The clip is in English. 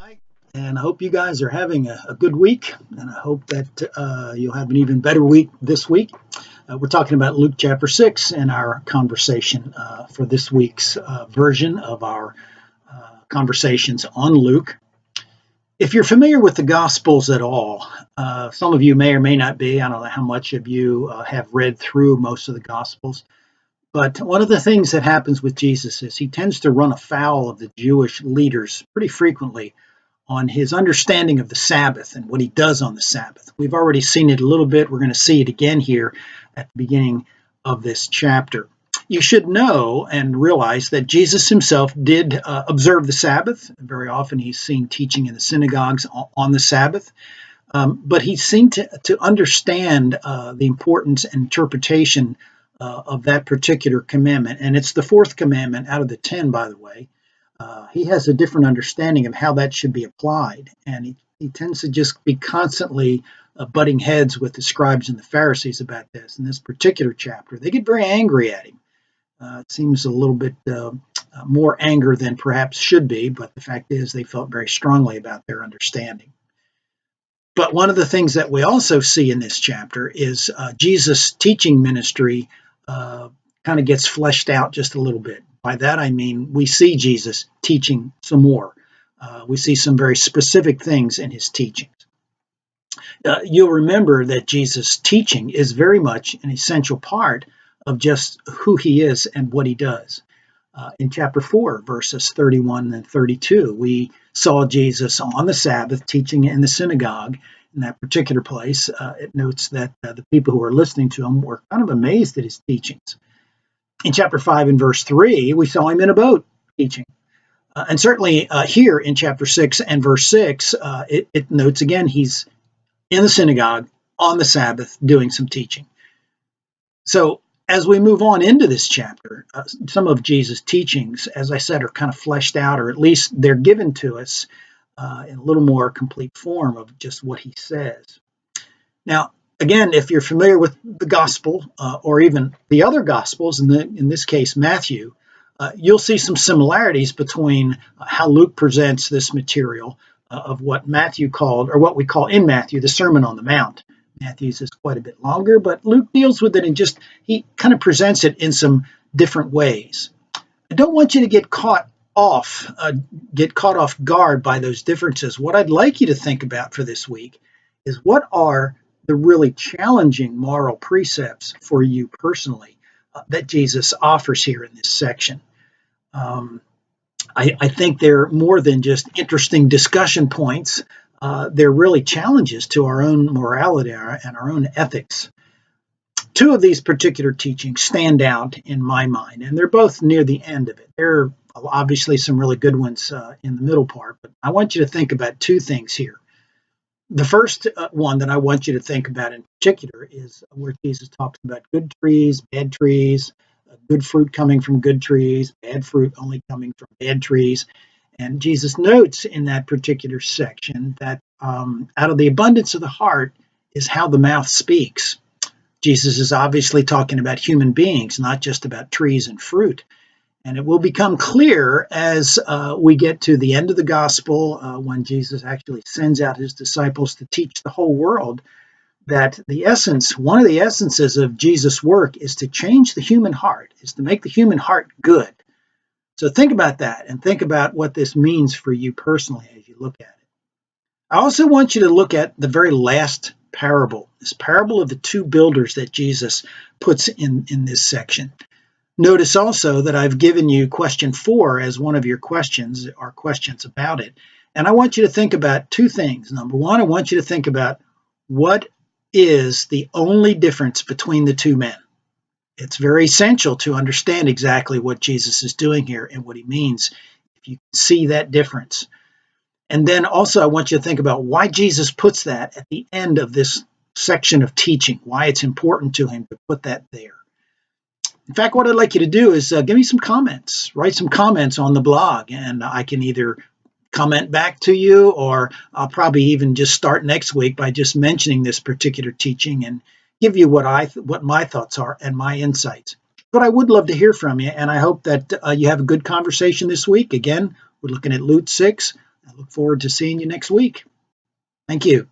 Hi, and I hope you guys are having a good week, and I hope that you'll have an even better week this week. We're talking about Luke chapter 6 in our conversation for this week's version of our conversations on Luke. If you're familiar with the Gospels at all, some of you may or may not be. I don't know how much of you have read through most of the Gospels. But one of the things that happens with Jesus is he tends to run afoul of the Jewish leaders pretty frequently on his understanding of the Sabbath and what he does on the Sabbath. We've already seen it a little bit. We're going to see it again here at the beginning of this chapter. You should know and realize that Jesus himself did observe the Sabbath. Very often he's seen teaching in the synagogues on the Sabbath. But he seemed to understand the importance and interpretation of that particular commandment. And it's the fourth commandment out of the 10, by the way. He has a different understanding of how that should be applied. And he tends to just be constantly butting heads with the scribes and the Pharisees about this. In this particular chapter, they get very angry at him. It seems a little bit more anger than perhaps should be, but the fact is they felt very strongly about their understanding. But one of the things that we also see in this chapter is Jesus' teaching ministry kind of gets fleshed out just a little bit. By that I mean we see Jesus teaching some more. We see some very specific things in his teachings. You'll remember that Jesus' teaching is very much an essential part of just who he is and what he does. In chapter 4, verses 31 and 32, we saw Jesus on the Sabbath teaching in the synagogue in that particular place. It notes that the people who were listening to him were kind of amazed at his teachings. In chapter 5 and verse 3, we saw him in a boat teaching. And certainly here in chapter 6 and verse 6, it notes again he's in the synagogue on the Sabbath doing some teaching. So as we move on into this chapter, some of Jesus' teachings, as I said, are kind of fleshed out, or at least they're given to us in a little more complete form of just what he says. Now, again, if you're familiar with the gospel or even the other gospels, in this case, Matthew, you'll see some similarities between how Luke presents this material of what Matthew called, or what we call in Matthew, the Sermon on the Mount. Matthew's is quite a bit longer, but Luke deals with it and he kind of presents it in some different ways. I don't want you to get caught off guard by those differences. What I'd like you to think about for this week is what are the really challenging moral precepts for you personally that Jesus offers here in this section. I think they're more than just interesting discussion points. They're really challenges to our own morality and our own ethics. Two of these particular teachings stand out in my mind, and they're both near the end of it. There are obviously some really good ones in the middle part, but I want you to think about two things here. The first one that I want you to think about in particular is where Jesus talks about good trees, good fruit coming from good trees, bad fruit only coming from bad trees. And Jesus notes in that particular section that out of the abundance of the heart is how the mouth speaks. Jesus is obviously talking about human beings, not just about trees and fruit. And it will become clear as we get to the end of the gospel, when Jesus actually sends out his disciples to teach the whole world, that one of the essences of Jesus' work is to change the human heart, is to make the human heart good. So think about that and think about what this means for you personally as you look at it. I also want you to look at the very last parable, this parable of the two builders that Jesus puts in this section. Notice also that I've given you question 4 as one of your questions, or questions about it. And I want you to think about two things. Number one, I want you to think about what is the only difference between the two men. It's very essential to understand exactly what Jesus is doing here and what he means if you see that difference. And then also I want you to think about why Jesus puts that at the end of this section of teaching, why it's important to him to put that there. In fact, what I'd like you to do is give me some comments, write some comments on the blog, and I can either comment back to you, or I'll probably even just start next week by just mentioning this particular teaching and give you what my thoughts are and my insights. But I would love to hear from you, and I hope that you have a good conversation this week. Again, we're looking at Luke 6, I look forward to seeing you next week. Thank you.